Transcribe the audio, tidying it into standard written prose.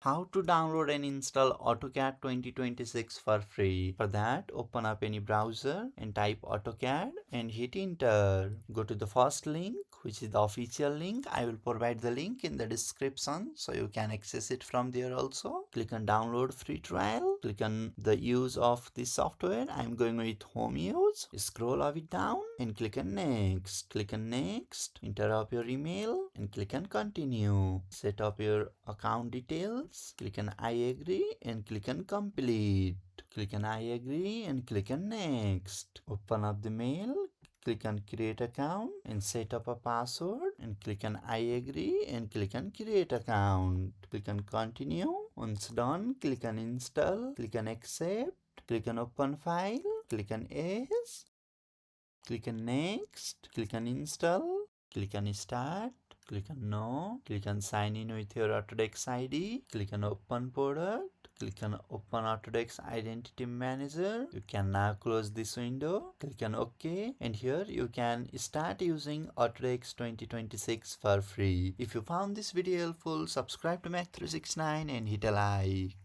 How to download and install AutoCAD 2026 for free. For that, open up any browser and type AutoCAD and hit enter. Go to the first link, which is the official link. I will provide the link in the description so you can access it from there also. Click on download free trial. Click on the use of this software. I'm going with home use. Scroll a bit down and click on next. Click on next. Enter up your email and click on continue. Set up your account details. Click on I agree and click on complete. Click on I agree and click on next. Open up the mail. Click on create account and set up a password and click on I agree and click on create account. Click on continue. Once done, click on install. Click on accept. Click on open file. Click on yes. Click on next. Click on install. Click on start. Click on no. Click on sign in with your Autodesk ID. Click on open product. Click on open Autodesk Identity Manager. You can now close this window. Click on OK. And here you can start using Autodesk 2026 for free. If you found this video helpful, subscribe to Mac369 and hit a like.